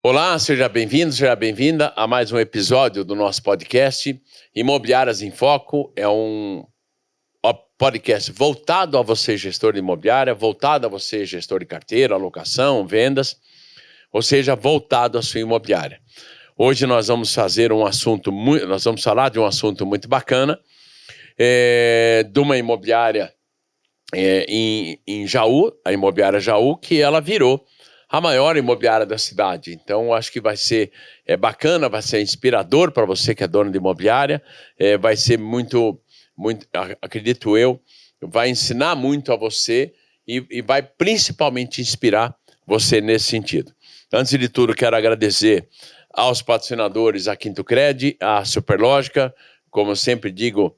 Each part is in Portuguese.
Olá, seja bem-vindo, seja bem-vinda a mais um episódio do nosso podcast Imobiliárias em Foco. É um podcast voltado a você, gestor de imobiliária, voltado a você, gestor de carteira, alocação, vendas, ou seja, voltado à sua imobiliária. Hoje nós vamos falar de um assunto muito bacana, de uma imobiliária em Jaú, a imobiliária Jaú, que ela virou a maior imobiliária da cidade. Então, acho que vai ser bacana, vai ser inspirador para você que é dono de imobiliária, vai ser muito, acredito eu, vai ensinar muito a você e vai principalmente inspirar você nesse sentido. Antes de tudo, quero agradecer aos patrocinadores, a Quinto Cred, a Superlógica. Como eu sempre digo,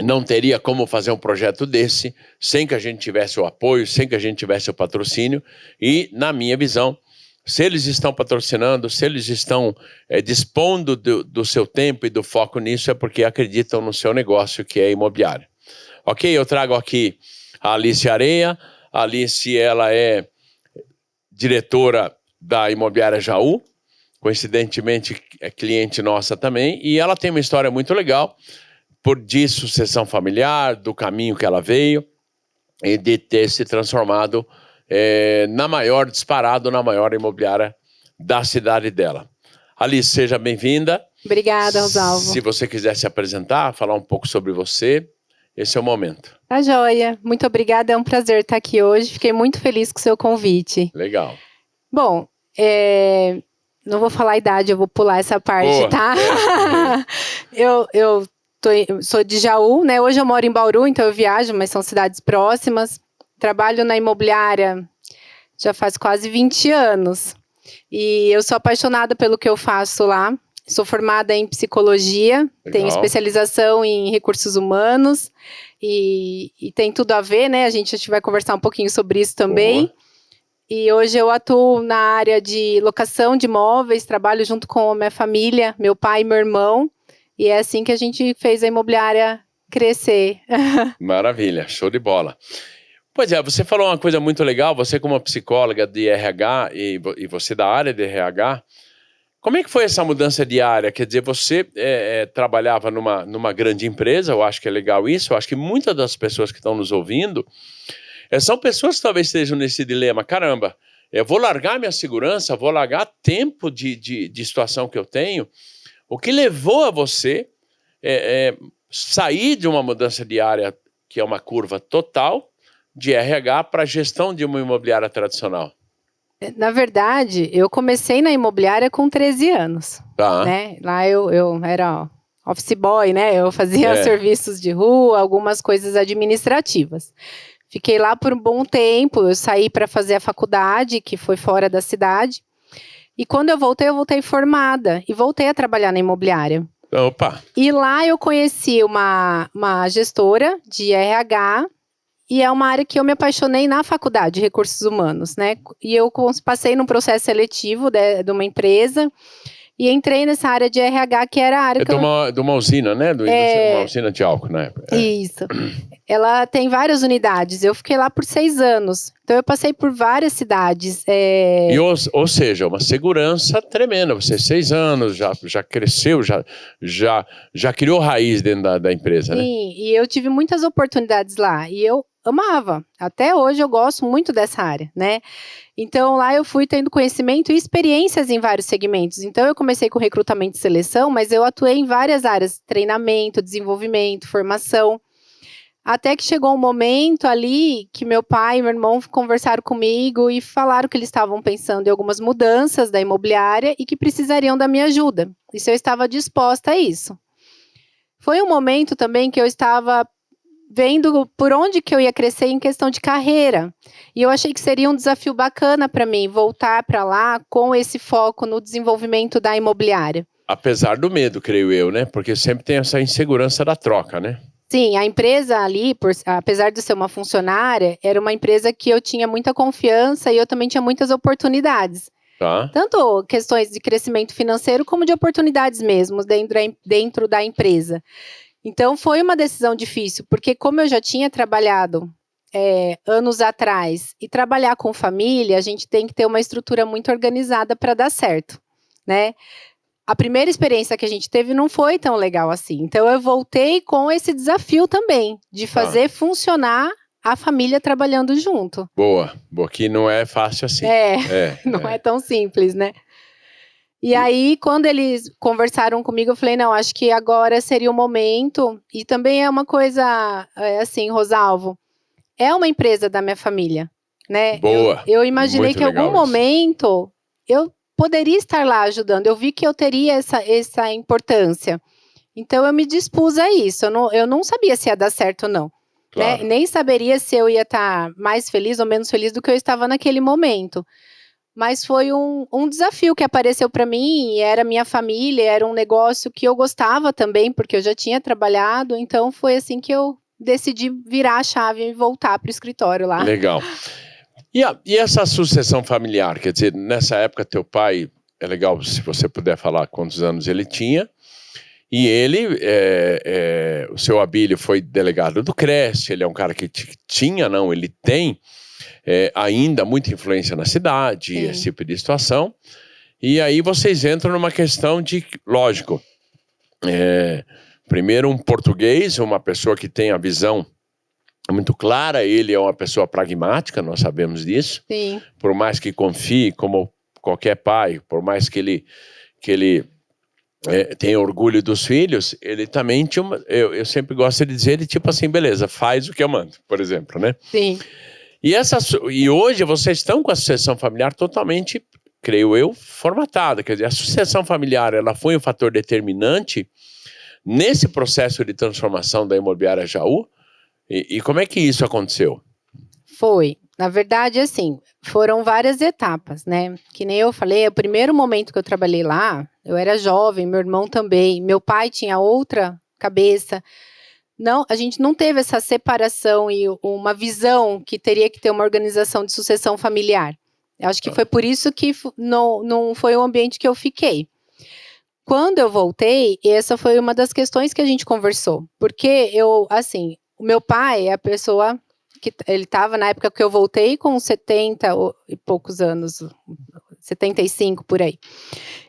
não teria como fazer um projeto desse sem que a gente tivesse o apoio, sem que a gente tivesse o patrocínio. E, na minha visão, se eles estão patrocinando, se eles estão dispondo do seu tempo e do foco nisso, é porque acreditam no seu negócio, que é imobiliário. Ok? Eu trago aqui a Alice Areia. A Alice, ela é diretora da imobiliária Jaú, coincidentemente é cliente nossa também, e ela tem uma história muito legal, de sucessão familiar, do caminho que ela veio e de ter se transformado na maior imobiliária da cidade dela. Alice, seja bem-vinda. Obrigada, Rosalvo. Se você quiser se apresentar, falar um pouco sobre você, esse é o momento. Tá joia. Muito obrigada, é um prazer estar aqui hoje. Fiquei muito feliz com o seu convite. Legal. Bom, não vou falar a idade, eu vou pular essa parte, Boa. tá? Eu sou de Jaú, né? Hoje eu moro em Bauru, então eu viajo, mas são cidades próximas. Trabalho na imobiliária já faz quase 20 anos. E eu sou apaixonada pelo que eu faço lá. Sou formada em psicologia, Legal. Tenho especialização em recursos humanos e tem tudo a ver, né? A gente vai conversar um pouquinho sobre isso também. Boa. E hoje eu atuo na área de locação de imóveis, trabalho junto com a minha família, meu pai e meu irmão. E é assim que a gente fez a imobiliária crescer. Maravilha, show de bola. Pois é, você falou uma coisa muito legal, você como psicóloga de RH e você da área de RH, como é que foi essa mudança de área? Quer dizer, você trabalhava numa grande empresa, eu acho que é legal isso, eu acho que muitas das pessoas que estão nos ouvindo são pessoas que talvez estejam nesse dilema, caramba, eu vou largar minha segurança, vou largar tempo de situação que eu tenho. O que levou a você sair de uma mudança de área, que é uma curva total, de RH para gestão de uma imobiliária tradicional? Na verdade, eu comecei na imobiliária com 13 anos. Tá. Né? Lá eu era office boy, né? Eu fazia serviços de rua, algumas coisas administrativas. Fiquei lá por um bom tempo, eu saí para fazer a faculdade, que foi fora da cidade. E quando eu voltei formada e voltei a trabalhar na imobiliária. Opa! E lá eu conheci uma gestora de RH e é uma área que eu me apaixonei na faculdade de recursos humanos, né? E eu passei num processo seletivo de uma empresa e entrei nessa área de RH, que era a área de uma usina, né? Uma usina de álcool, né? Isso. Ela tem várias unidades. Eu fiquei lá por 6 anos. Então, eu passei por várias cidades. Ou seja, uma segurança tremenda. Você 6 anos, já cresceu, já criou raiz dentro da empresa, né? Sim, e eu tive muitas oportunidades lá. E eu amava. Até hoje, eu gosto muito dessa área, né? Então, lá eu fui tendo conhecimento e experiências em vários segmentos. Então, eu comecei com recrutamento e seleção, mas eu atuei em várias áreas. Treinamento, desenvolvimento, formação. Até que chegou um momento ali que meu pai e meu irmão conversaram comigo e falaram que eles estavam pensando em algumas mudanças da imobiliária e que precisariam da minha ajuda. E se eu estava disposta a isso. Foi um momento também que eu estava vendo por onde que eu ia crescer em questão de carreira. E eu achei que seria um desafio bacana para mim voltar para lá com esse foco no desenvolvimento da imobiliária. Apesar do medo, creio eu, né? Porque sempre tem essa insegurança da troca, né? Sim, a empresa ali, apesar de ser uma funcionária, era uma empresa que eu tinha muita confiança e eu também tinha muitas oportunidades. Tá. Tanto questões de crescimento financeiro como de oportunidades mesmo dentro da empresa. Então, foi uma decisão difícil, porque como eu já tinha trabalhado anos atrás e trabalhar com família, a gente tem que ter uma estrutura muito organizada para dar certo, né? A primeira experiência que a gente teve não foi tão legal assim. Então, eu voltei com esse desafio também, de fazer funcionar a família trabalhando junto. Boa, que não é fácil assim. Não é tão simples, né? E aí, quando eles conversaram comigo, eu falei, não, acho que agora seria o momento. E também é uma coisa, assim, Rosalvo, é uma empresa da minha família, né? Boa. Eu imaginei Muito que em algum momento eu poderia estar lá ajudando. Eu vi que eu teria essa importância. Então, eu me dispus a isso. Eu não sabia se ia dar certo ou não. Claro. Né? Nem saberia se eu ia estar mais feliz ou menos feliz do que eu estava naquele momento. Mas foi um desafio que apareceu para mim, era minha família, era um negócio que eu gostava também, porque eu já tinha trabalhado, então foi assim que eu decidi virar a chave e voltar para o escritório lá. Legal. E essa sucessão familiar, quer dizer, nessa época teu pai, é legal se você puder falar quantos anos ele tinha, e ele, o seu Abílio foi delegado do Cresce, ele é um cara que ele tem ainda muita influência na cidade, Sim. Esse tipo de situação. E aí vocês entram numa questão de, lógico, primeiro um português, uma pessoa que tem a visão muito clara, ele é uma pessoa pragmática, nós sabemos disso. Sim. Por mais que confie, como qualquer pai, por mais que ele tenha orgulho dos filhos, ele também tinha eu sempre gosto de dizer, ele tipo assim, beleza, faz o que eu mando, por exemplo, né? Sim. E hoje vocês estão com a sucessão familiar totalmente, creio eu, formatada. Quer dizer, a sucessão familiar ela foi um fator determinante nesse processo de transformação da Imobiliária Jaú. E como é que isso aconteceu? Foi. Na verdade, assim, foram várias etapas, né? Que nem eu falei, o primeiro momento que eu trabalhei lá, eu era jovem, meu irmão também, meu pai tinha outra cabeça. Não, a gente não teve essa separação e uma visão que teria que ter uma organização de sucessão familiar. Eu acho que foi por isso que não foi o ambiente que eu fiquei. Quando eu voltei, essa foi uma das questões que a gente conversou. Porque o meu pai é a pessoa que ele estava na época que eu voltei com 70 e poucos anos, 75 por aí.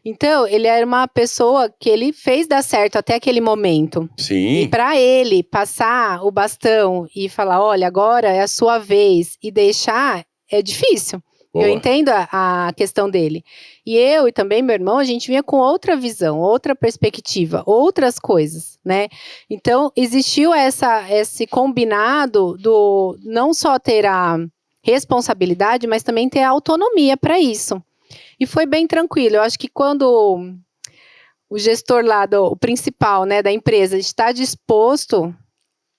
Então, ele era uma pessoa que ele fez dar certo até aquele momento. Sim. E para ele passar o bastão e falar, olha, agora é a sua vez e deixar, é difícil. Boa. Eu entendo a questão dele. E eu e também meu irmão, a gente vinha com outra visão, outra perspectiva, outras coisas, né? Então, existiu esse combinado do não só ter a responsabilidade, mas também ter a autonomia para isso. E foi bem tranquilo. Eu acho que quando o gestor lá, o principal, né, da empresa, está disposto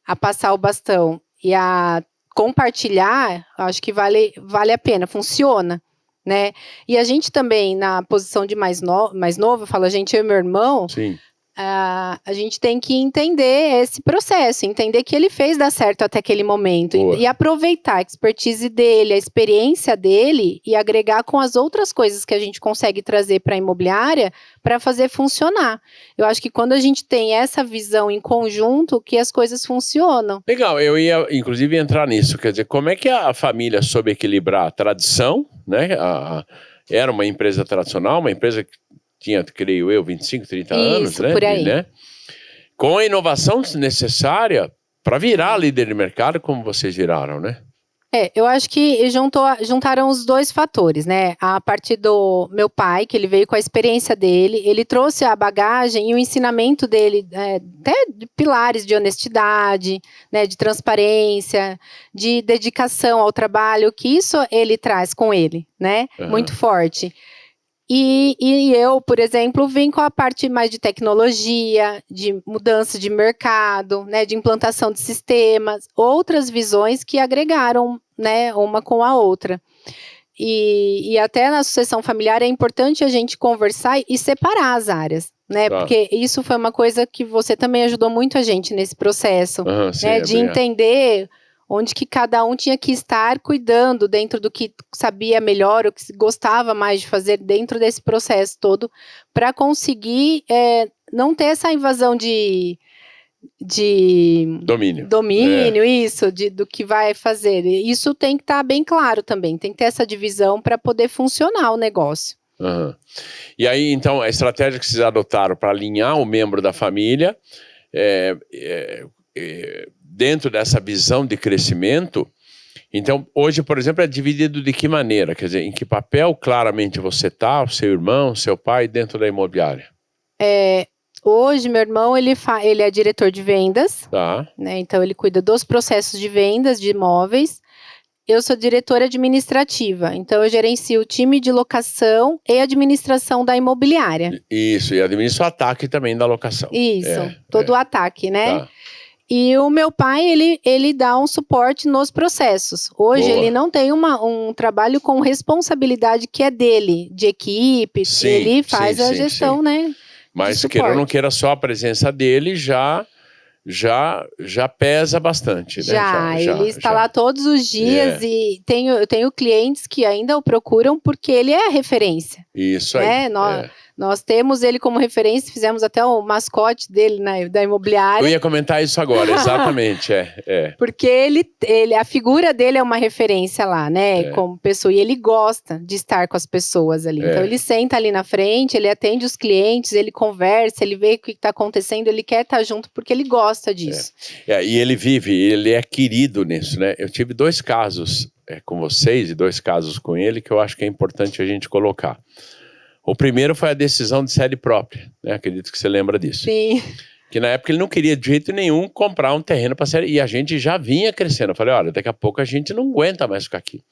a passar o bastão e a compartilhar, acho que vale a pena, funciona, né? E a gente também, na posição de mais novo, eu falo, eu e meu irmão, sim. A gente tem que entender esse processo, entender que ele fez dar certo até aquele momento e aproveitar a expertise dele, a experiência dele e agregar com as outras coisas que a gente consegue trazer para a imobiliária para fazer funcionar. Eu acho que quando a gente tem essa visão em conjunto, que as coisas funcionam. Legal, eu ia inclusive entrar nisso, quer dizer, como é que a família soube equilibrar a tradição, né? Era uma empresa tradicional, uma empresa que tinha, creio eu, 25, 30 anos, né? Por aí. Com a inovação necessária para virar líder de mercado, como vocês viraram, né? Eu acho que juntaram os dois fatores, né? A partir do meu pai, que ele veio com a experiência dele, ele trouxe a bagagem e o ensinamento dele, até de pilares de honestidade, né, de transparência, de dedicação ao trabalho, que isso ele traz com ele, né? Muito forte. E eu, por exemplo, vim com a parte mais de tecnologia, de mudança de mercado, né, de implantação de sistemas, outras visões que agregaram, né, uma com a outra. E até na sucessão familiar é importante a gente conversar e separar as áreas, né, porque isso foi uma coisa que você também ajudou muito a gente nesse processo, né, de entender onde que cada um tinha que estar cuidando dentro do que sabia melhor, o que gostava mais de fazer dentro desse processo todo, para conseguir não ter essa invasão de domínio. Isso, do que vai fazer. Isso tem que estar bem claro também, tem que ter essa divisão para poder funcionar o negócio. Uhum. E aí, então, a estratégia que vocês adotaram para alinhar o membro da família, dentro dessa visão de crescimento, então, hoje, por exemplo, é dividido de que maneira? Quer dizer, em que papel claramente você está, o seu irmão, o seu pai, dentro da imobiliária? Hoje, meu irmão, ele é diretor de vendas, tá. né? Então, ele cuida dos processos de vendas de imóveis. Eu sou diretora administrativa, então eu gerencio o time de locação e administração da imobiliária. Isso, e administro o ataque também da locação. Isso, todo o ataque, né? Tá. E o meu pai, ele dá um suporte nos processos. Hoje, ele não tem um trabalho com responsabilidade que é dele, de equipe, ele faz a gestão, né? Mas queira ou não queira, só a presença dele já pesa bastante, né? Ele está lá todos os dias e eu tenho clientes que ainda o procuram porque ele é a referência. Isso aí. Nós temos ele como referência, fizemos até o mascote dele da imobiliária. Eu ia comentar isso agora, exatamente, Porque a figura dele é uma referência lá, né, como pessoa, e ele gosta de estar com as pessoas ali. Então ele senta ali na frente, ele atende os clientes, ele conversa, ele vê o que está acontecendo, ele quer estar junto porque ele gosta disso. E ele é querido nisso, né? Eu tive 2 casos com vocês e 2 casos com ele que eu acho que é importante a gente colocar. O primeiro foi a decisão de sede própria, né? Acredito que você lembra disso. Sim. Que na época ele não queria de jeito nenhum comprar um terreno para sede, e a gente já vinha crescendo. Eu falei, olha, daqui a pouco a gente não aguenta mais ficar aqui. Eu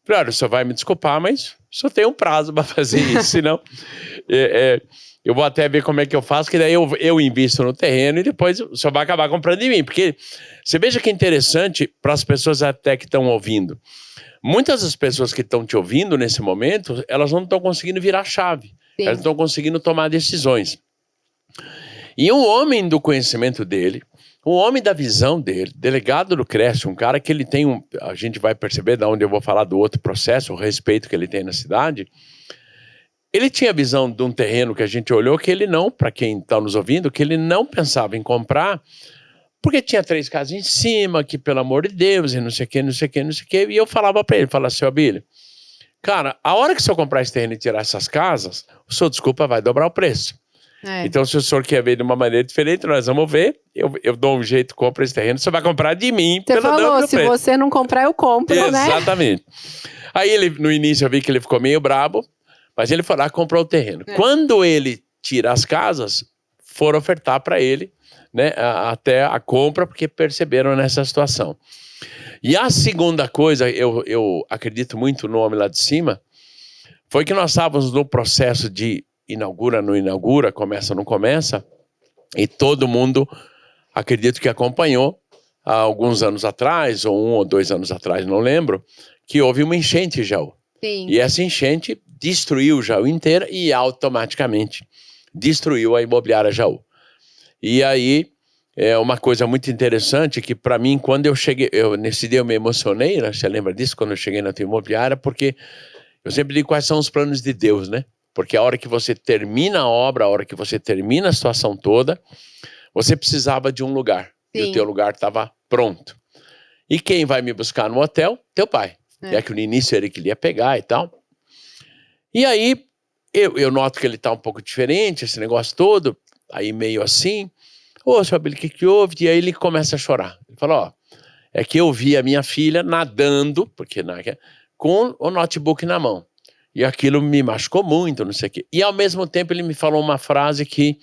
falei, olha, o senhor vai me desculpar, mas só tem um prazo para fazer isso, senão eu vou até ver como é que eu faço, que daí eu invisto no terreno e depois o senhor vai acabar comprando de mim. Porque você veja que interessante para as pessoas até que estão ouvindo. Muitas das pessoas que estão te ouvindo nesse momento, elas não estão conseguindo virar chave. Sim. Elas não estão conseguindo tomar decisões. E um homem do conhecimento dele, um homem da visão dele, delegado do Cresce, um cara que ele tem a gente vai perceber de onde eu vou falar do outro processo, o respeito que ele tem na cidade. Ele tinha a visão de um terreno que a gente olhou que ele não, para quem está nos ouvindo, que ele não pensava em comprar, porque tinha 3 casas em cima, que pelo amor de Deus, e não sei o que, não sei o que, não sei o que. E eu falava para ele, falava assim, Abílio, cara, a hora que o senhor comprar esse terreno e tirar essas casas, o senhor, desculpa, vai dobrar o preço. Então, se o senhor quer ver de uma maneira diferente, nós vamos ver. Eu dou um jeito, compro esse terreno, você vai comprar de mim. Você falou, se você não comprar, eu compro, né? Exatamente. Aí, no início, eu vi que ele ficou meio brabo, mas ele foi lá e comprou o terreno. Quando ele tira as casas, foram ofertar para ele, né, até a compra, porque perceberam nessa situação. E a segunda coisa, eu acredito muito no homem lá de cima, foi que nós estávamos no processo de inaugura, não inaugura, começa, não começa, e todo mundo, acredito que acompanhou, há alguns anos atrás, ou 1 ou 2 anos atrás, não lembro, que houve uma enchente em Jaú. Sim. E essa enchente destruiu Jaú inteira e automaticamente destruiu a imobiliária Jaú. E aí, uma coisa muito interessante que para mim, quando eu cheguei, nesse dia eu me emocionei, né? Você lembra disso? Quando eu cheguei na tua imobiliária, porque eu sempre digo quais são os planos de Deus, né? Porque a hora que você termina a obra, a hora que você termina a situação toda, você precisava de um lugar. Sim. E o teu lugar estava pronto. E quem vai me buscar no hotel? Teu pai. É que no início ele queria pegar e tal. E aí, eu noto que ele está um pouco diferente, esse negócio todo, aí meio assim. Ô, seu Abílio, o que houve? E aí ele começa a chorar. Ele fala, é que eu vi a minha filha nadando, porque com o notebook na mão. E aquilo me machucou muito, não sei o quê. E ao mesmo tempo ele me falou uma frase que...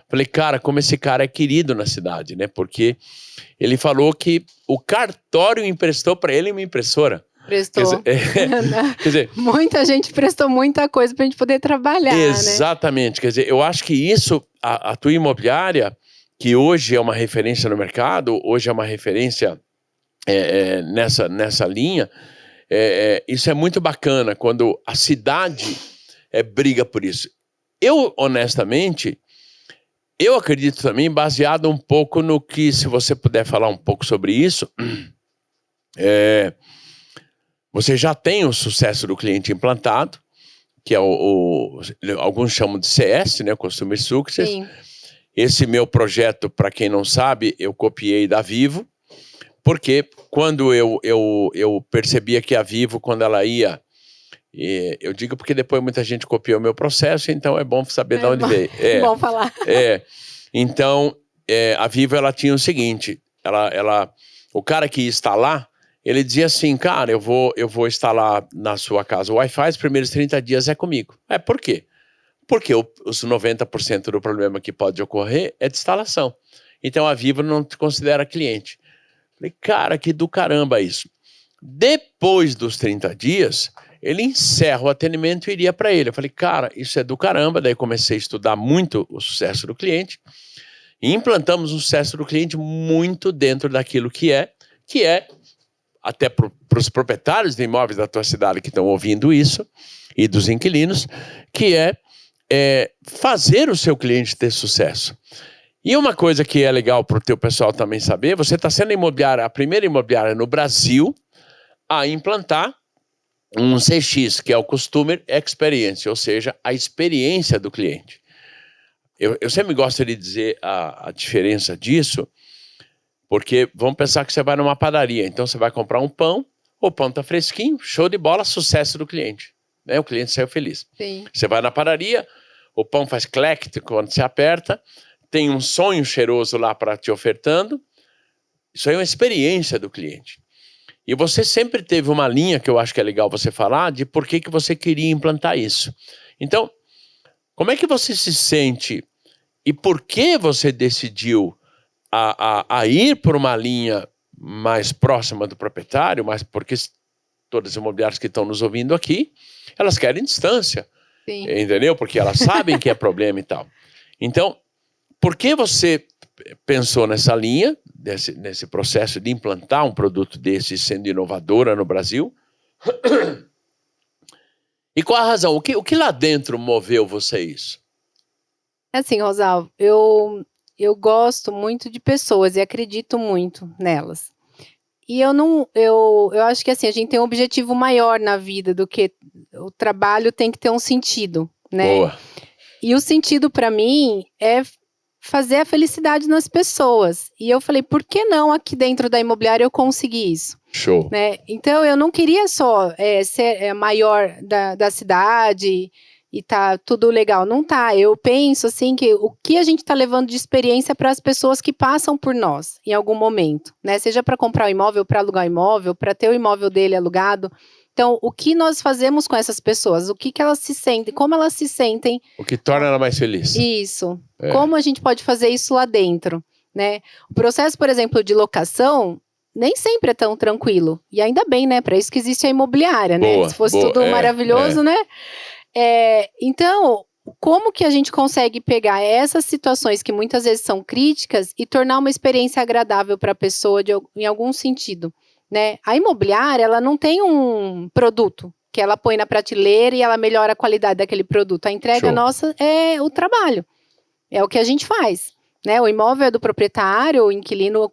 Falei, cara, como esse cara é querido na cidade, né? Porque ele falou que o cartório emprestou para ele uma impressora. Prestou. Quer dizer, muita gente prestou muita coisa para a gente poder trabalhar, exatamente. Né? Quer dizer, eu acho que isso, a tua imobiliária, que hoje é uma referência no mercado, hoje é uma referência nessa linha, isso é muito bacana, quando a cidade briga por isso. Eu, honestamente, eu acredito também, baseado um pouco no que, se você puder falar um pouco sobre isso, você já tem o sucesso do cliente implantado, que é alguns chamam de CS, né, Customer Success. Sim. esse meu projeto, para quem não sabe, eu copiei da Vivo, porque quando eu percebia que a Vivo, quando ela ia... eu digo porque depois muita gente copiou o meu processo, então é bom saber de onde veio. É bom falar. Então, a Vivo, ela tinha o seguinte, o cara que ia instalar, ele dizia assim, cara, eu vou instalar na sua casa o Wi-Fi, os primeiros 30 dias é comigo. Por quê? Porque os 90% do problema que pode ocorrer é de instalação. Então a Vivo não te considera cliente. Falei, cara, que do caramba isso. Depois dos 30 dias, ele encerra o atendimento e iria para ele. Eu falei, cara, isso é do caramba. Daí comecei a estudar muito o sucesso do cliente. E implantamos o sucesso do cliente muito dentro daquilo que é até para os proprietários de imóveis da tua cidade que estão ouvindo isso, e dos inquilinos, que é fazer o seu cliente ter sucesso. E uma coisa que é legal para o teu pessoal também saber, você está sendo a primeira imobiliária no Brasil a implantar um CX, que é o Customer Experience, ou seja, a experiência do cliente. Eu sempre gosto de dizer a diferença disso, porque vamos pensar que você vai numa padaria, então você vai comprar um pão, o pão está fresquinho, show de bola, sucesso do cliente. O cliente saiu feliz. Sim. Você vai na padaria, o pão faz clack quando você aperta, tem um sonho cheiroso lá para te ofertando. Isso aí é uma experiência do cliente. E você sempre teve uma linha que eu acho que é legal você falar de por que você queria implantar isso. Então, como é que você se sente e por que você decidiu a ir por uma linha mais próxima do proprietário, mas porque todas as imobiliárias que estão nos ouvindo aqui, elas querem distância. Sim. Entendeu? Porque elas sabem que é problema e tal. Então, por que você pensou nessa linha, nesse processo de implantar um produto desse sendo inovadora no Brasil? E qual a razão? O que lá dentro moveu vocês? Assim, Rosalvo, eu gosto muito de pessoas e acredito muito nelas. E eu acho que assim, a gente tem um objetivo maior na vida do que o trabalho tem que ter um sentido, né? Boa. E o sentido para mim é fazer a felicidade nas pessoas. E eu falei, por que não aqui dentro da imobiliária eu consegui isso? Show. Né? Então eu não queria só ser maior da cidade e tá tudo legal. Não tá. Eu penso assim que o que a gente tá levando de experiência para as pessoas que passam por nós em algum momento, né? Seja para comprar um imóvel, para alugar um imóvel, para ter o imóvel dele alugado. Então, o que nós fazemos com essas pessoas? O que elas se sentem? Como elas se sentem? O que torna ela mais feliz. Isso. Como a gente pode fazer isso lá dentro, né? O processo, por exemplo, de locação nem sempre é tão tranquilo. E ainda bem, né? Para isso que existe a imobiliária, né? Se fosse tudo maravilhoso, né? Então, como que a gente consegue pegar essas situações que muitas vezes são críticas e tornar uma experiência agradável para a pessoa em algum sentido, né? A imobiliária, ela não tem um produto que ela põe na prateleira e ela melhora a qualidade daquele produto. A entrega nossa é o trabalho, é o que a gente faz, né? O imóvel é do proprietário, o inquilino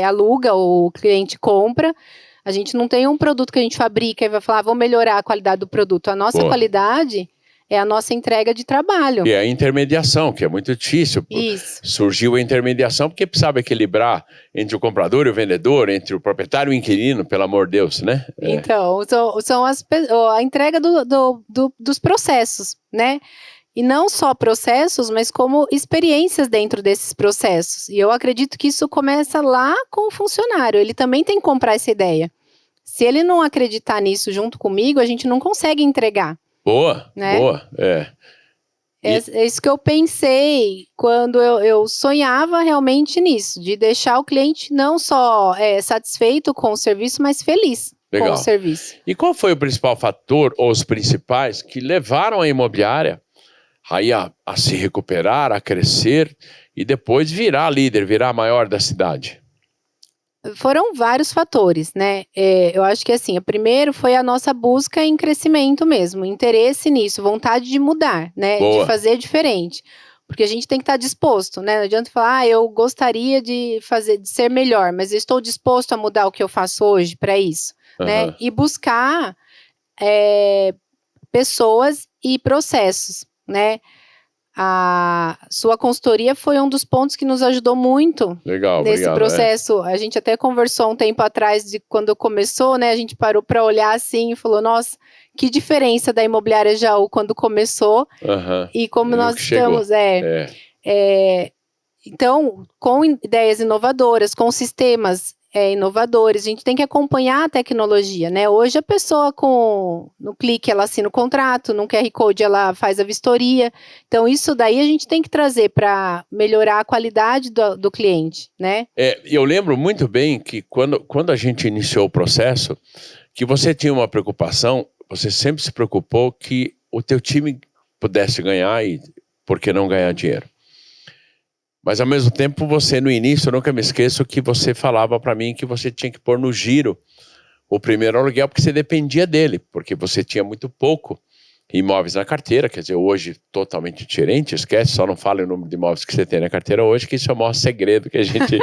aluga, o cliente compra. A gente não tem um produto que a gente fabrica e vai falar, vou melhorar a qualidade do produto. A nossa qualidade é a nossa entrega de trabalho. E a intermediação, que é muito difícil. Isso. Surgiu a intermediação porque precisava equilibrar entre o comprador e o vendedor, entre o proprietário e o inquilino, pelo amor de Deus, né? Então, são a entrega dos processos, né? E não só processos, mas como experiências dentro desses processos. E eu acredito que isso começa lá com o funcionário. Ele também tem que comprar essa ideia. Se ele não acreditar nisso junto comigo, a gente não consegue entregar. Boa, né? Boa, É isso que eu pensei quando eu sonhava realmente nisso, de deixar o cliente não só satisfeito com o serviço, mas feliz com o serviço. E qual foi o principal fator, ou os principais, que levaram a imobiliária aí a se recuperar, a crescer e depois virar líder, virar a maior da cidade? Foram vários fatores, né? Eu acho que assim, o primeiro foi a nossa busca em crescimento mesmo, interesse nisso, vontade de mudar, né? Boa. De fazer diferente. Porque a gente tem que estar disposto, né? Não adianta falar, eu gostaria de ser melhor, mas eu estou disposto a mudar o que eu faço hoje para isso, né? E buscar pessoas e processos, né? a sua consultoria foi um dos pontos que nos ajudou muito nesse processo. A gente até conversou um tempo atrás de quando começou, né? A gente parou para olhar assim e falou, nossa, que diferença da Imobiliária Jaú quando começou e como nós estamos. Então, com ideias inovadoras, com sistemas inovadores, a gente tem que acompanhar a tecnologia, né? Hoje a pessoa no clique ela assina o contrato, no QR Code ela faz a vistoria. Então isso daí a gente tem que trazer para melhorar a qualidade do cliente, né? Eu lembro muito bem que quando a gente iniciou o processo, que você tinha uma preocupação, você sempre se preocupou que o teu time pudesse ganhar e por que não ganhar dinheiro? Mas, ao mesmo tempo, você, no início, eu nunca me esqueço que você falava para mim que você tinha que pôr no giro o primeiro aluguel, porque você dependia dele, porque você tinha muito pouco imóveis na carteira, quer dizer, hoje totalmente diferente, esquece, só não fala o número de imóveis que você tem na carteira hoje, que isso é o maior segredo que a gente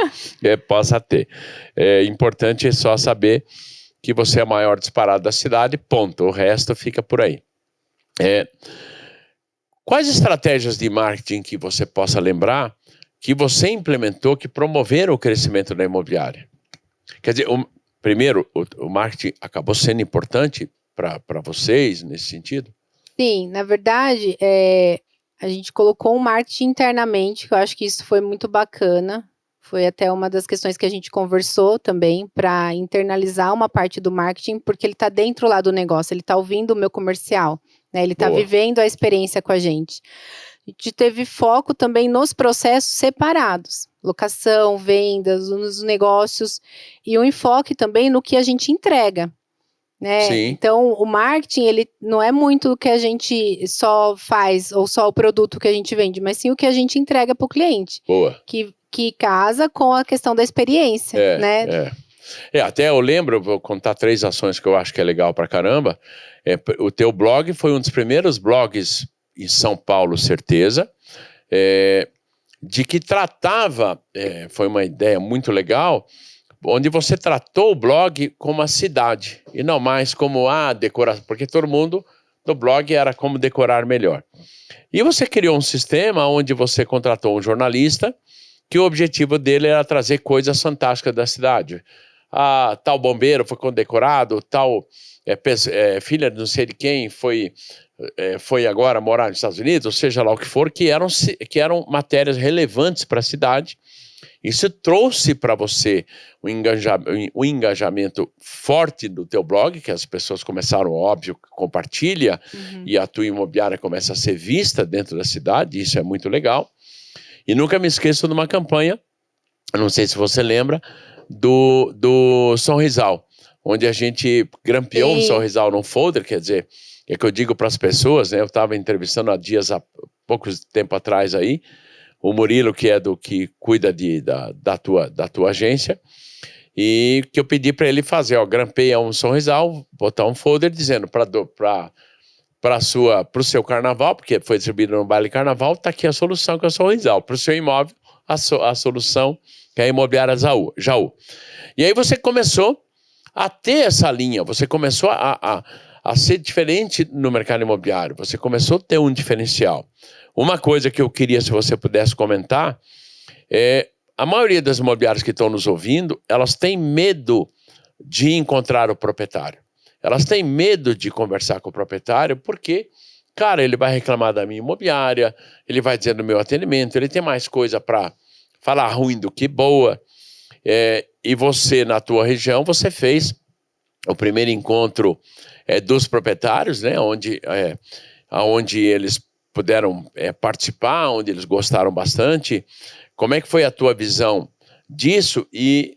possa ter. É importante só saber que você é o maior disparado da cidade, ponto, o resto fica por aí. Quais estratégias de marketing que você possa lembrar que você implementou, que promoveram o crescimento da imobiliária? Quer dizer, primeiro, o marketing acabou sendo importante para vocês nesse sentido? Sim, na verdade, a gente colocou um marketing internamente, que eu acho que isso foi muito bacana. Foi até uma das questões que a gente conversou também, para internalizar uma parte do marketing, porque ele está dentro lá do negócio, ele está ouvindo o meu comercial, né? Ele está vivendo a experiência com a gente. A gente teve foco também nos processos separados, locação, vendas, nos negócios, e um enfoque também no que a gente entrega, né? Sim. Então, o marketing, ele não é muito o que a gente só faz, ou só o produto que a gente vende, mas sim o que a gente entrega para o cliente. Boa. Que casa com a questão da experiência, né? Até eu lembro, vou contar 3 ações que eu acho que é legal pra caramba. O teu blog foi um dos primeiros blogs em São Paulo, certeza, de que tratava, foi uma ideia muito legal, onde você tratou o blog como a cidade, e não mais como decoração, porque todo mundo no blog era como decorar melhor. E você criou um sistema onde você contratou um jornalista, que o objetivo dele era trazer coisas fantásticas da cidade. Tal bombeiro foi condecorado, tal filha de não sei de quem foi agora morar nos Estados Unidos, ou seja lá o que for, que eram matérias relevantes para a cidade. Isso trouxe para você um engajamento forte do teu blog, que as pessoas começaram, óbvio, compartilha, e a tua imobiliária começa a ser vista dentro da cidade, isso é muito legal. E nunca me esqueço de uma campanha, não sei se você lembra, do Sorrisal, onde a gente grampeou um Sorrisal num folder, quer dizer, é que eu digo para as pessoas, né? Eu estava entrevistando há poucos tempo atrás aí, o Murilo, que é que cuida da tua agência, e que eu pedi para ele fazer, grampeia um Sorrisal, botar um folder dizendo para o seu carnaval, porque foi distribuído no baile carnaval, está aqui a solução que é o Sorrisal. Para o seu imóvel, a solução que é a Imobiliária Jaú. E aí você começou a ter essa linha, você começou a ser diferente no mercado imobiliário, você começou a ter um diferencial. Uma coisa que eu queria, se você pudesse comentar, a maioria das imobiliárias que estão nos ouvindo, elas têm medo de encontrar o proprietário. Elas têm medo de conversar com o proprietário porque, cara, ele vai reclamar da minha imobiliária, ele vai dizer do meu atendimento, ele tem mais coisa para falar ruim do que boa. E você, na tua região, você fez o primeiro encontro dos proprietários, né, onde eles puderam participar, onde eles gostaram bastante. Como é que foi a tua visão disso? E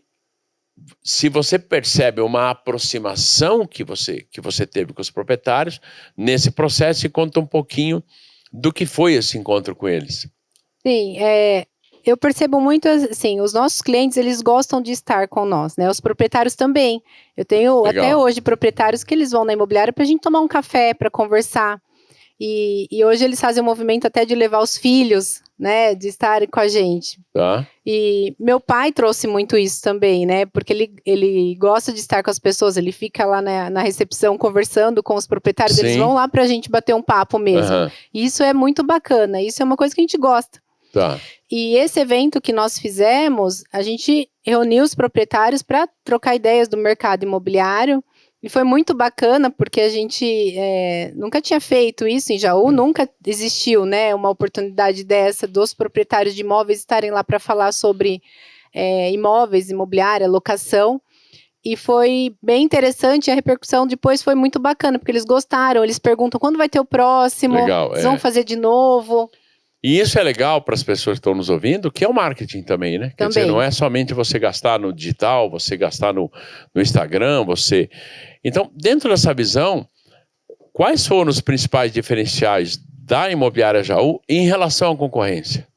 se você percebe uma aproximação que você teve com os proprietários nesse processo, e conta um pouquinho do que foi esse encontro com eles. Sim, eu percebo muito, assim, os nossos clientes, eles gostam de estar com nós, né? Os proprietários também. Eu tenho até hoje proprietários que eles vão na imobiliária para a gente tomar um café, para conversar. E hoje eles fazem um movimento até de levar os filhos né, de estar com a gente. Tá. E meu pai trouxe muito isso também, né, porque ele gosta de estar com as pessoas, ele fica lá na recepção conversando com os proprietários, Sim. eles vão lá pra gente bater um papo mesmo. Aham. E isso é muito bacana, isso é uma coisa que a gente gosta. Tá. E esse evento que nós fizemos, a gente reuniu os proprietários para trocar ideias do mercado imobiliário. E foi muito bacana, porque a gente nunca tinha feito isso em Jaú, nunca existiu, né, uma oportunidade dessa dos proprietários de imóveis estarem lá para falar sobre imóveis, imobiliária, locação. E foi bem interessante, a repercussão depois foi muito bacana, porque eles gostaram, eles perguntam quando vai ter o próximo, Legal, eles vão fazer de novo. E isso é legal para as pessoas que estão nos ouvindo, que é o marketing também, né? Quer dizer, não é somente você gastar no digital, você gastar no Instagram, você... Então, dentro dessa visão, quais foram os principais diferenciais da Imobiliária Jaú em relação à concorrência?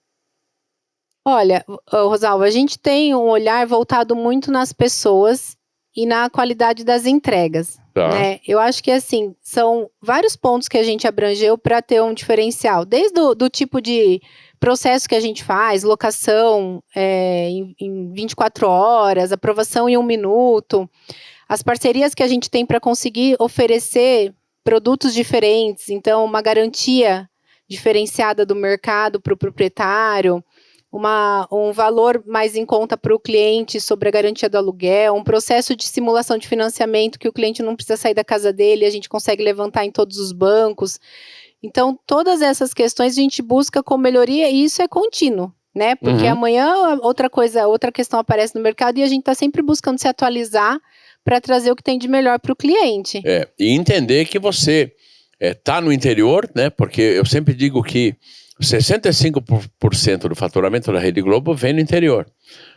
Olha, Rosalva, a gente tem um olhar voltado muito nas pessoas e na qualidade das entregas. Tá. Né? Eu acho que assim, são vários pontos que a gente abrangeu para ter um diferencial, desde do tipo de processo que a gente faz, locação em 24 horas, aprovação em 1 minuto, as parcerias que a gente tem para conseguir oferecer produtos diferentes, então uma garantia diferenciada do mercado para o proprietário, um valor mais em conta para o cliente sobre a garantia do aluguel, um processo de simulação de financiamento que o cliente não precisa sair da casa dele, a gente consegue levantar em todos os bancos. Então, todas essas questões a gente busca com melhoria e isso é contínuo, né? Porque amanhã outra questão aparece no mercado e a gente está sempre buscando se atualizar para trazer o que tem de melhor para o cliente. E entender que você está no interior, né? Porque eu sempre digo que 65% do faturamento da Rede Globo vem no interior.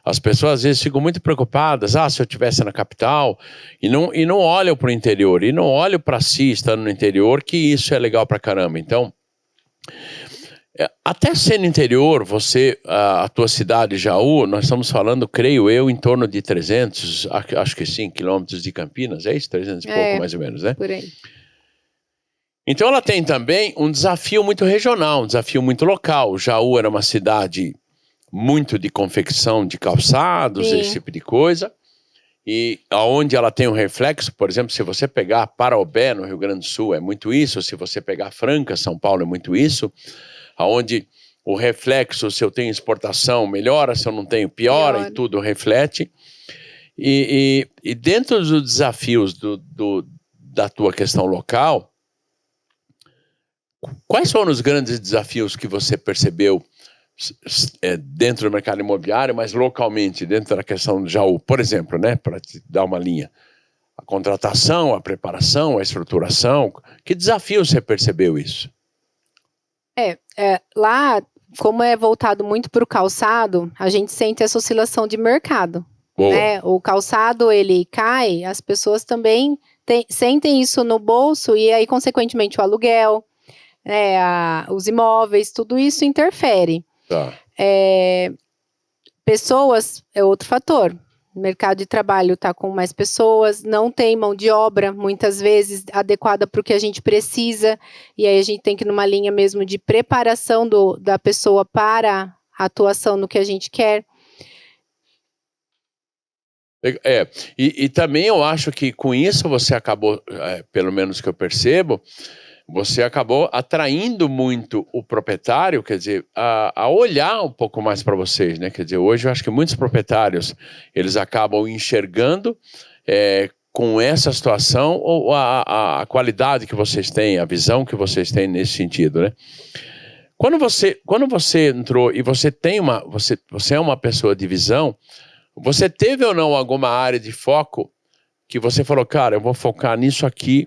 As pessoas às vezes ficam muito preocupadas, se eu estivesse na capital, e não olham para o interior, e não olham para si estando no interior, que isso é legal pra caramba. Então, até sendo interior, a tua cidade, Jaú, nós estamos falando, creio eu, em torno de 300, acho que sim, quilômetros de Campinas, é isso? 300 e pouco mais ou menos, né? Por aí. Então ela tem também um desafio muito regional, um desafio muito local. Jaú era uma cidade muito de confecção de calçados, esse tipo de coisa. E aonde ela tem um reflexo, por exemplo, se você pegar Parobé, no Rio Grande do Sul, é muito isso. Se você pegar Franca, São Paulo, é muito isso. Aonde o reflexo, se eu tenho exportação, melhora, se eu não tenho, piora. E tudo reflete. E dentro dos desafios da tua questão local, quais foram os grandes desafios que você percebeu dentro do mercado imobiliário, mas localmente, dentro da questão do Jaú? Por exemplo, né, para te dar uma linha, a contratação, a preparação, a estruturação, que desafio você percebeu isso? Lá, como é voltado muito para o calçado, a gente sente essa oscilação de mercado. Né? O calçado, ele cai, as pessoas também sentem isso no bolso e aí, consequentemente, o aluguel, os imóveis, tudo isso interfere. Tá. Pessoas é outro fator. O mercado de trabalho está com mais pessoas, não tem mão de obra, muitas vezes, adequada para o que a gente precisa, e aí a gente tem que ir numa linha mesmo de preparação da pessoa para a atuação no que a gente quer. E também eu acho que com isso você acabou, pelo menos que eu percebo, você acabou atraindo muito o proprietário, quer dizer, a olhar um pouco mais para vocês, né? Quer dizer, hoje eu acho que muitos proprietários, eles acabam enxergando com essa situação ou a qualidade que vocês têm, a visão que vocês têm nesse sentido, né? Quando você entrou e você é uma pessoa de visão, você teve ou não alguma área de foco que você falou, cara, eu vou focar nisso aqui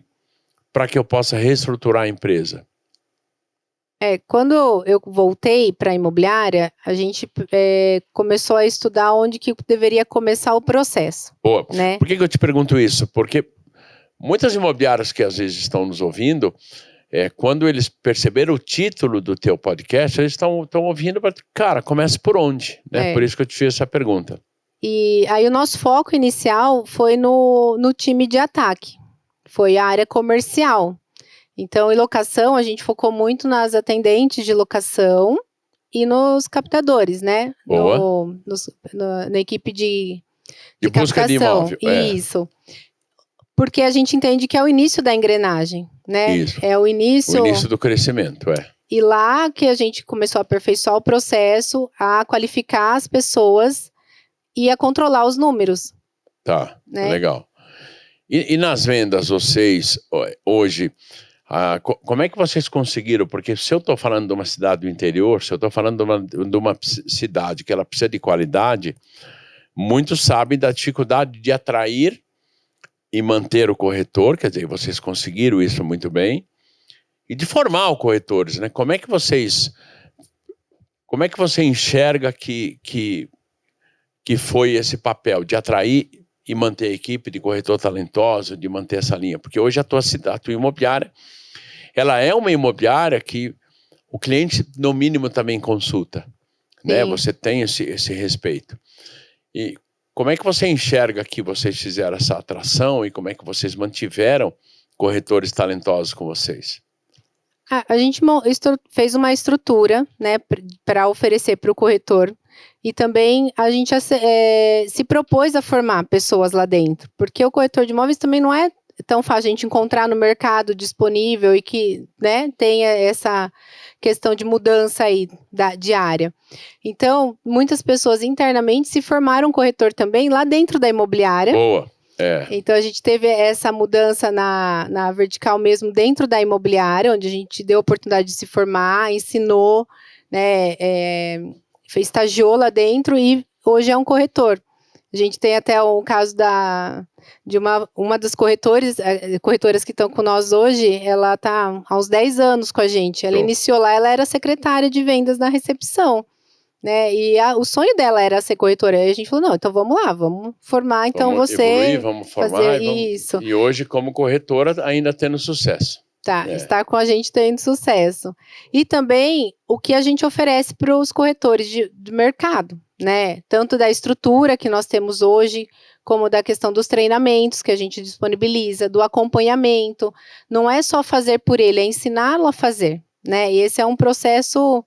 para que eu possa reestruturar a empresa? Quando eu voltei para a imobiliária, a gente começou a estudar onde que deveria começar o processo. Boa. Né? Por que eu te pergunto isso? Porque muitas imobiliárias que às vezes estão nos ouvindo, quando eles perceberam o título do teu podcast, eles estão ouvindo, cara, começa por onde? Né? Por isso que eu te fiz essa pergunta. E aí o nosso foco inicial foi no time de ataque, foi a área comercial. Então, em locação, a gente focou muito nas atendentes de locação e nos captadores, né? Boa. Na equipe de busca de imóvel. Isso. Porque a gente entende que é o início da engrenagem, né? Isso. É o início do crescimento, E lá que a gente começou a aperfeiçoar o processo, a qualificar as pessoas e a controlar os números. Tá, né? Legal. E nas vendas, vocês, hoje, como é que vocês conseguiram? Porque se eu estou falando de uma cidade do interior, se eu estou falando de uma cidade que ela precisa de qualidade, muitos sabem da dificuldade de atrair e manter o corretor, quer dizer, vocês conseguiram isso muito bem, e de formar os corretores, né? Como é que você enxerga que foi esse papel de atrair e manter a equipe de corretor talentoso, de manter essa linha? Porque hoje a tua imobiliária, ela é uma imobiliária que o cliente, no mínimo, também consulta, né? Você tem esse respeito. E como é que você enxerga que vocês fizeram essa atração e como é que vocês mantiveram corretores talentosos com vocês? A gente fez uma estrutura, né, para oferecer para o corretor. E também a gente se propôs a formar pessoas lá dentro. Porque o corretor de imóveis também não é tão fácil a gente encontrar no mercado disponível e que, né, tenha essa questão de mudança aí diária. Então, muitas pessoas internamente se formaram corretor também lá dentro da imobiliária. Boa. Então, a gente teve essa mudança na vertical mesmo dentro da imobiliária, onde a gente deu a oportunidade de se formar, ensinou, né, estagiou lá dentro e hoje é um corretor. A gente tem até um caso de uma das corretoras que estão com nós hoje, ela está há uns 10 anos com a gente. Ela iniciou lá, ela era secretária de vendas na recepção. Né? E o sonho dela era ser corretora. Aí a gente falou, não, então vamos lá, vamos formar então vamos você. Evoluir, vamos formar. Fazer isso. E hoje, como corretora, ainda tendo sucesso. Está com a gente tendo sucesso. E também o que a gente oferece para os corretores de mercado, né? Tanto da estrutura que nós temos hoje, como da questão dos treinamentos que a gente disponibiliza, do acompanhamento. Não é só fazer por ele, é ensiná-lo a fazer, né? E esse é um processo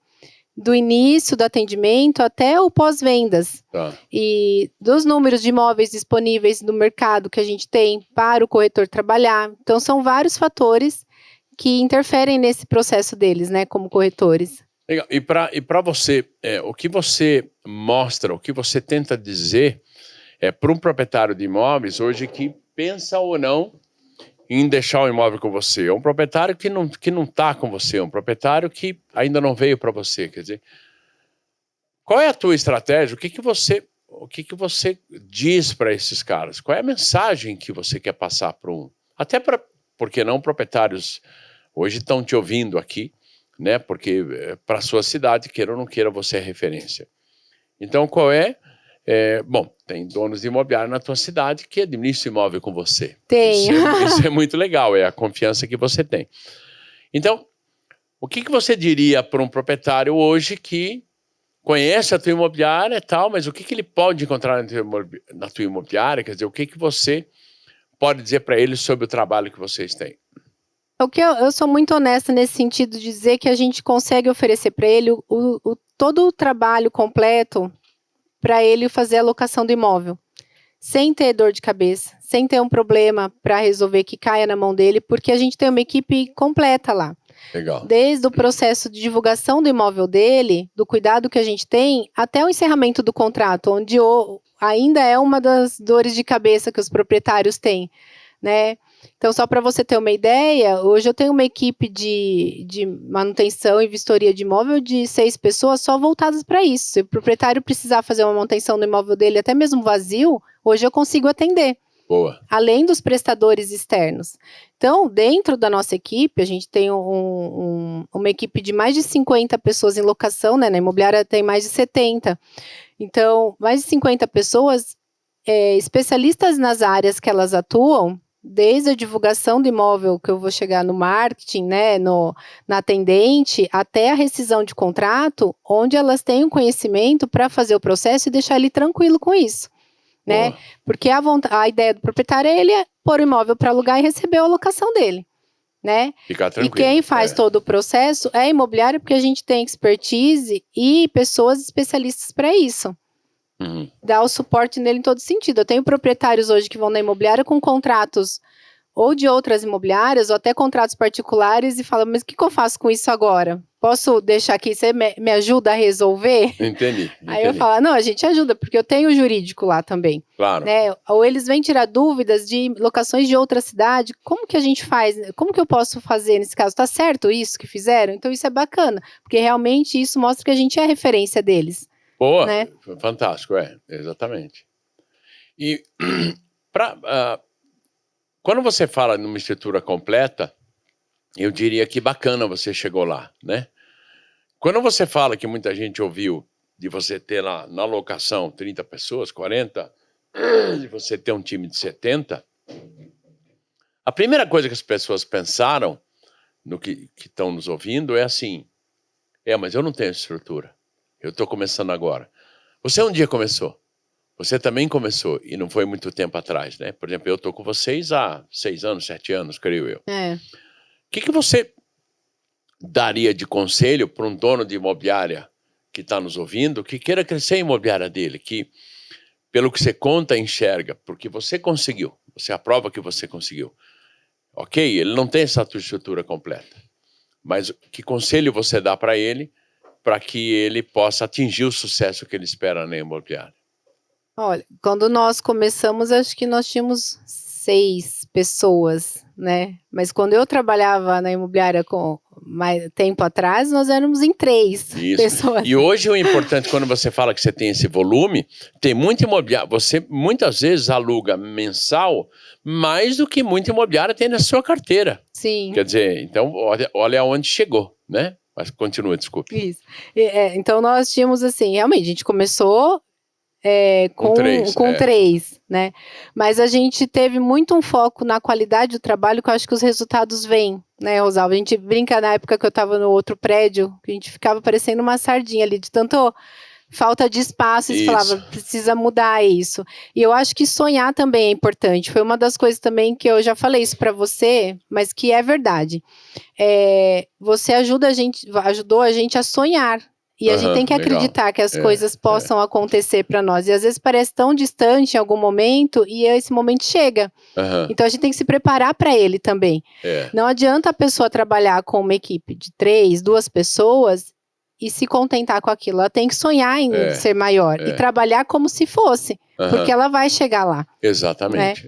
do início do atendimento até o pós-vendas. E dos números de imóveis disponíveis no mercado que a gente tem para o corretor trabalhar. Então, são vários fatores que interferem nesse processo deles, né, como corretores. Legal. E para você, o que você mostra, o que você tenta dizer para um proprietário de imóveis hoje que pensa ou não em deixar o imóvel com você? É um proprietário que não está com você, é um proprietário que ainda não veio para você. Quer dizer, qual é a tua estratégia? O que você diz para esses caras? Qual é a mensagem que você quer passar para até porque não proprietários hoje estão te ouvindo aqui, né? Porque para a sua cidade, queira ou não queira, você é referência. Então, qual é? Bom, tem donos de imobiliário na tua cidade que administram imóvel com você. Tem. Isso é muito legal, é a confiança que você tem. Então, o que você diria para um proprietário hoje que conhece a tua imobiliária e tal, mas o que ele pode encontrar na tua imobiliária? Quer dizer, o que você pode dizer para ele sobre o trabalho que vocês têm? Eu sou muito honesta nesse sentido de dizer que a gente consegue oferecer para ele todo o trabalho completo para ele fazer a locação do imóvel, sem ter dor de cabeça, sem ter um problema para resolver que caia na mão dele, porque a gente tem uma equipe completa lá. Legal. Desde o processo de divulgação do imóvel dele, do cuidado que a gente tem, até o encerramento do contrato, onde ainda é uma das dores de cabeça que os proprietários têm, né? Então, só para você ter uma ideia, hoje eu tenho uma equipe de manutenção e vistoria de imóvel de 6 pessoas só voltadas para isso. Se o proprietário precisar fazer uma manutenção no imóvel dele, até mesmo vazio, hoje eu consigo atender. Boa. Além dos prestadores externos. Então, dentro da nossa equipe, a gente tem uma equipe de mais de 50 pessoas em locação, né? Na imobiliária tem mais de 70. Então, mais de 50 pessoas, especialistas nas áreas que elas atuam, desde a divulgação do imóvel, que eu vou chegar no marketing, né, na atendente, até a rescisão de contrato, onde elas têm um conhecimento para fazer o processo e deixar ele tranquilo com isso. Né? Porque a ideia do proprietário é ele pôr o imóvel para alugar e receber a locação dele. né? Fica E tranquilo. quem faz todo o processo é a imobiliária, porque a gente tem expertise e pessoas especialistas para isso. Dá o suporte nele em todo sentido. Eu tenho proprietários hoje que vão na imobiliária com contratos ou de outras imobiliárias, ou até contratos particulares, e falam, mas o que eu faço com isso agora? Posso deixar aqui, você me ajuda a resolver? Entendi. Aí eu falo, não, a gente ajuda, porque eu tenho o jurídico lá também. Claro. Né? Ou eles vêm tirar dúvidas de locações de outra cidade, como que a gente faz? Como que eu posso fazer nesse caso? Tá certo isso que fizeram? Então isso é bacana, porque realmente isso mostra que a gente é a referência deles. Boa, né? Fantástico, exatamente. E quando você fala numa estrutura completa, eu diria que bacana você chegou lá, né? Quando você fala que muita gente ouviu de você ter lá na locação 30 pessoas, 40, de você ter um time de 70, a primeira coisa que as pessoas pensaram, no que estão nos ouvindo, é assim, mas eu não tenho estrutura, eu estou começando agora. Você um dia começou. Você também começou, e não foi muito tempo atrás, né? Por exemplo, eu estou com vocês há 6 anos, 7 anos, creio eu. O que você daria de conselho para um dono de imobiliária que está nos ouvindo, que queira crescer a imobiliária dele, que, pelo que você conta, enxerga, porque você conseguiu, você aprova que você conseguiu. Ok, ele não tem essa estrutura completa, mas que conselho você dá para ele, para que ele possa atingir o sucesso que ele espera na imobiliária? Olha, quando nós começamos, acho que nós tínhamos 6 pessoas, né? Mas quando eu trabalhava na imobiliária com mais tempo atrás, nós éramos em 3 pessoas. E hoje o importante, quando você fala que você tem esse volume, tem muita imobiliária, você muitas vezes aluga mensal mais do que muita imobiliária tem na sua carteira. Sim. Quer dizer, então olha aonde chegou, né? Mas continua, desculpe. Isso. Então nós tínhamos assim, realmente, a gente começou com 3, né? Mas a gente teve muito um foco na qualidade do trabalho, que eu acho que os resultados vêm, né, Rosalva? A gente brinca na época que eu estava no outro prédio, que a gente ficava parecendo uma sardinha ali, de tanto falta de espaço, e falava, precisa mudar isso. E eu acho que sonhar também é importante. Foi uma das coisas também que eu já falei isso para você, mas que é verdade. Você ajudou a gente a sonhar. E a gente tem que acreditar que as coisas possam acontecer para nós. E às vezes parece tão distante em algum momento, e esse momento chega. Então a gente tem que se preparar para ele também. Não adianta a pessoa trabalhar com uma equipe de 3, 2 pessoas e se contentar com aquilo. Ela tem que sonhar em ser maior e trabalhar como se fosse, porque ela vai chegar lá. Exatamente.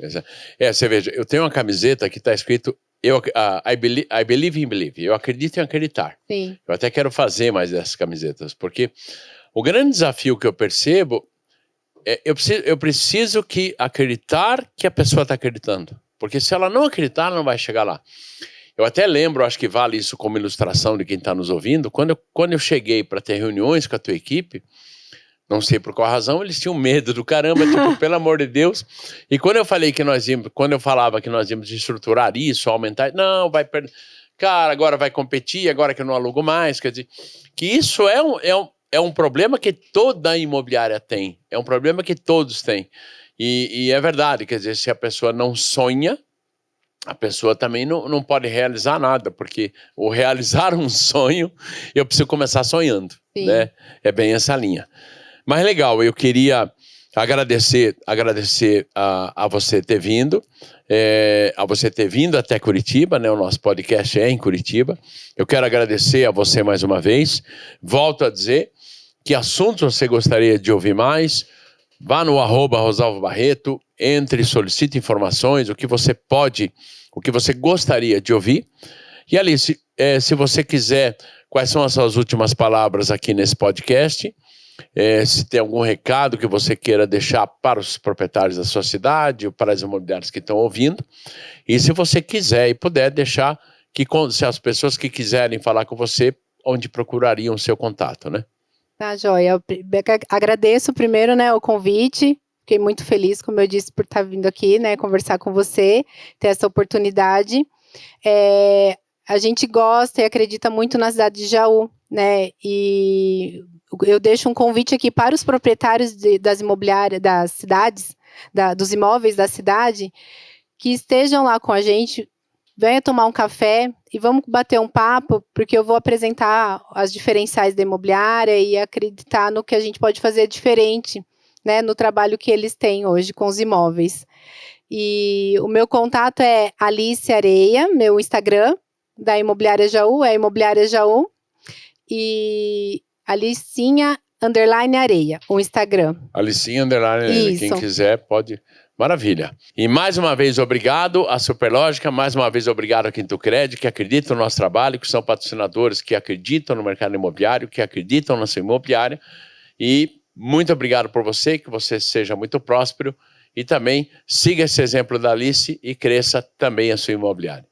Você veja, eu tenho uma camiseta que está escrito I believe in believe. Eu acredito em acreditar. Sim. Eu até quero fazer mais dessas camisetas, porque o grande desafio que eu percebo eu preciso acreditar que a pessoa está acreditando. Porque se ela não acreditar, ela não vai chegar lá. Eu até lembro, acho que vale isso como ilustração de quem está nos ouvindo, quando eu cheguei para ter reuniões com a tua equipe, não sei por qual razão, eles tinham medo do caramba, tipo, pelo amor de Deus. E quando eu falava que nós íamos estruturar isso, aumentar, não, vai perder. Cara, agora vai competir, agora que eu não alugo mais. Quer dizer, que isso é um problema que toda imobiliária tem. É um problema que todos têm. E é verdade, quer dizer, se a pessoa não sonha, a pessoa também não pode realizar nada, porque o realizar um sonho, eu preciso começar sonhando, né? É bem essa linha. Mas legal, eu queria agradecer a você ter vindo, até Curitiba, né? O nosso podcast é em Curitiba. Eu quero agradecer a você mais uma vez. Volto a dizer, que assunto você gostaria de ouvir mais? Vá no @Rosalvo Barreto, entre, solicite informações, o que você gostaria de ouvir. E ali, se você quiser, quais são as suas últimas palavras aqui nesse podcast? Se tem algum recado que você queira deixar para os proprietários da sua cidade ou para as imobiliárias que estão ouvindo. E se você quiser e puder deixar, se as pessoas que quiserem falar com você, onde procurariam o seu contato, né? Tá, joia. Eu agradeço primeiro, né, o convite. Fiquei muito feliz, como eu disse, por estar vindo aqui, né, conversar com você, ter essa oportunidade. A gente gosta e acredita muito na cidade de Jaú, né, e eu deixo um convite aqui para os proprietários das imobiliárias, das cidades, dos imóveis da cidade, que estejam lá com a gente. venha tomar um café e vamos bater um papo, porque eu vou apresentar as diferenciais da imobiliária e acreditar no que a gente pode fazer diferente, né, no trabalho que eles têm hoje com os imóveis. E o meu contato é Alice Areia, meu Instagram da Imobiliária Jaú, é Imobiliária Jaú, e Alicinha_Areia, o Instagram. Alicinha Areia, quem quiser pode... Maravilha. E mais uma vez, obrigado à Superlógica, mais uma vez, obrigado a Quinto Crédito, que acredita no nosso trabalho, que são patrocinadores que acreditam no mercado imobiliário, que acreditam na sua imobiliária. E muito obrigado por você, que você seja muito próspero e também siga esse exemplo da Alice e cresça também a sua imobiliária.